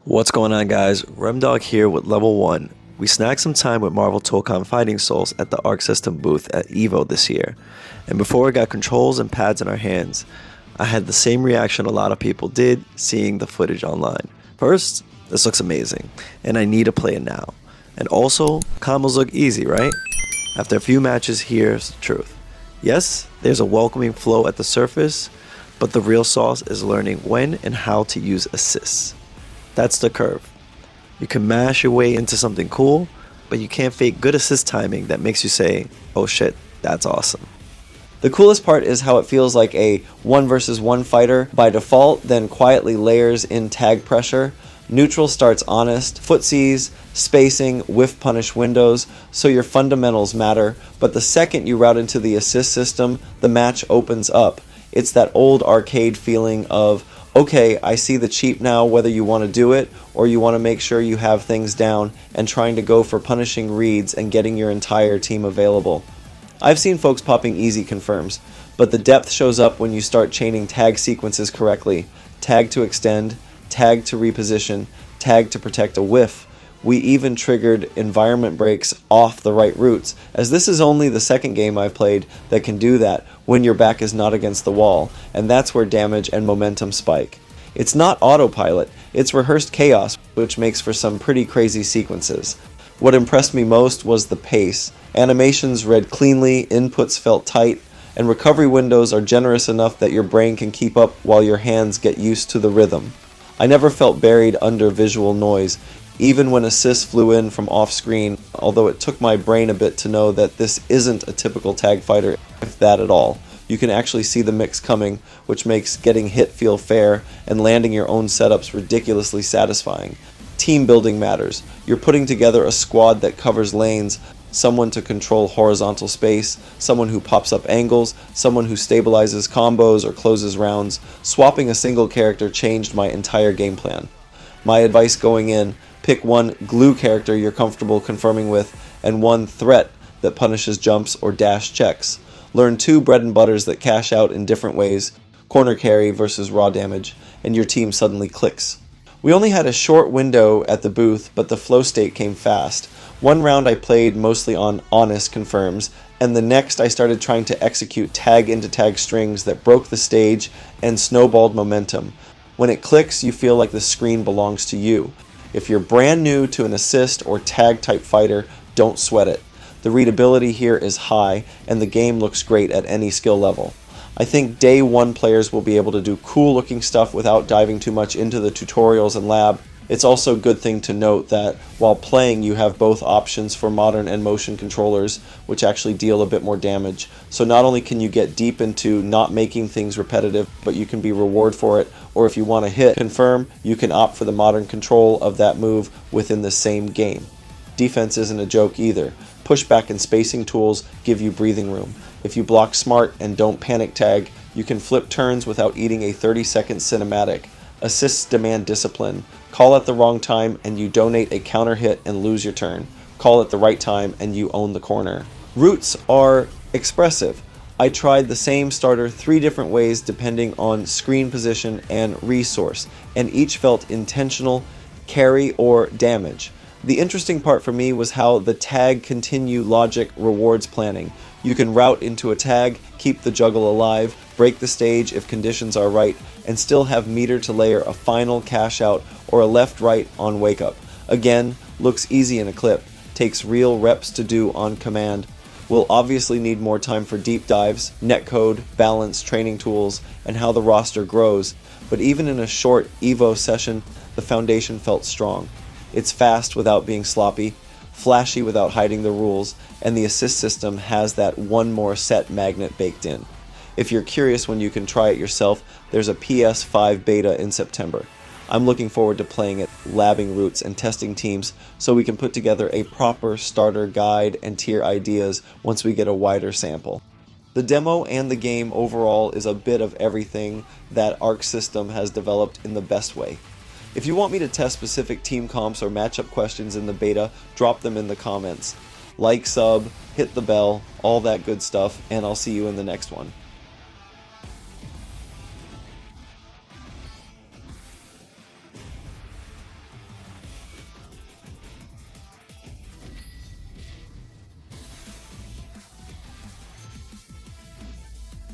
What's going on, guys? Remdog here with Level 1. We snagged some time with Marvel Tokon Fighting Souls at the Arc System booth at EVO this year. And before we got controls and pads in our hands, I had the same reaction a lot of people did seeing the footage online. First, this looks amazing, and I need to play it now. And also, combos look easy, right? After a few matches, here's the truth. Yes, there's a welcoming flow at the surface, but the real sauce is learning when and how to use assists. That's the curve. You can mash your way into something cool, but you can't fake good assist timing that makes you say, oh shit, that's awesome. The coolest part is how it feels like a 1 versus 1 fighter by default, then quietly layers in tag pressure. Neutral starts honest, footsies, spacing, whiff punish windows, so your fundamentals matter, but the second you route into the assist system, the match opens up. It's that old arcade feeling of, okay, I see the cheap now, whether you want to do it or you want to make sure you have things down and trying to go for punishing reads and getting your entire team available. I've seen folks popping easy confirms, but the depth shows up when you start chaining tag sequences correctly. Tag to extend, tag to reposition, tag to protect a whiff. We even triggered environment breaks off the right routes, as this is only the second game I've played that can do that when your back is not against the wall, and that's where damage and momentum spike. It's not autopilot, it's rehearsed chaos, which makes for some pretty crazy sequences. What impressed me most was the pace. Animations read cleanly, inputs felt tight, and recovery windows are generous enough that your brain can keep up while your hands get used to the rhythm. I never felt buried under visual noise, even when assists flew in from off screen, although it took my brain a bit to know that this isn't a typical tag fighter, if that at all. You can actually see the mix coming, which makes getting hit feel fair and landing your own setups ridiculously satisfying. Team building matters. You're putting together a squad that covers lanes, someone to control horizontal space, someone who pops up angles, someone who stabilizes combos or closes rounds. Swapping a single character changed my entire game plan. My advice going in: pick one glue character you're comfortable confirming with, and one threat that punishes jumps or dash checks. Learn 2 bread and butters that cash out in different ways, corner carry versus raw damage, and your team suddenly clicks. We only had a short window at the booth, but the flow state came fast. One round I played mostly on honest confirms, and the next I started trying to execute tag into tag strings that broke the stage and snowballed momentum. When it clicks, you feel like the screen belongs to you. If you're brand new to an assist or tag type fighter, don't sweat it. The readability here is high, and the game looks great at any skill level. I think day 1 players will be able to do cool looking stuff without diving too much into the tutorials and lab. It's also a good thing to note that while playing, you have both options for modern and motion controllers, which actually deal a bit more damage. So not only can you get deep into not making things repetitive, but you can be rewarded for it, or if you want to hit confirm, you can opt for the modern control of that move within the same game. Defense isn't a joke either. Pushback and spacing tools give you breathing room. If you block smart and don't panic tag, you can flip turns without eating a 30-second cinematic. Assists demand discipline. Call at the wrong time and you donate a counter hit and lose your turn. Call at the right time and you own the corner. Routes are expressive. I tried the same starter 3 different ways depending on screen position and resource, and each felt intentional, carry or damage. The interesting part for me was how the tag continue logic rewards planning. You can route into a tag, keep the juggle alive, break the stage if conditions are right, and still have meter to layer a final cash out or a left-right on wake up. Again, looks easy in a clip, takes real reps to do on command. We'll obviously need more time for deep dives, netcode, balance, training tools, and how the roster grows, but even in a short EVO session, the foundation felt strong. It's fast without being sloppy, flashy without hiding the rules, and the assist system has that one more set magnet baked in. If you're curious when you can try it yourself, there's a PS5 beta in September. I'm looking forward to playing it, labbing routes, and testing teams so we can put together a proper starter guide and tier ideas once we get a wider sample. The demo and the game overall is a bit of everything that Arc System has developed in the best way. If you want me to test specific team comps or matchup questions in the beta, drop them in the comments. Like, sub, hit the bell, all that good stuff, and I'll see you in the next one.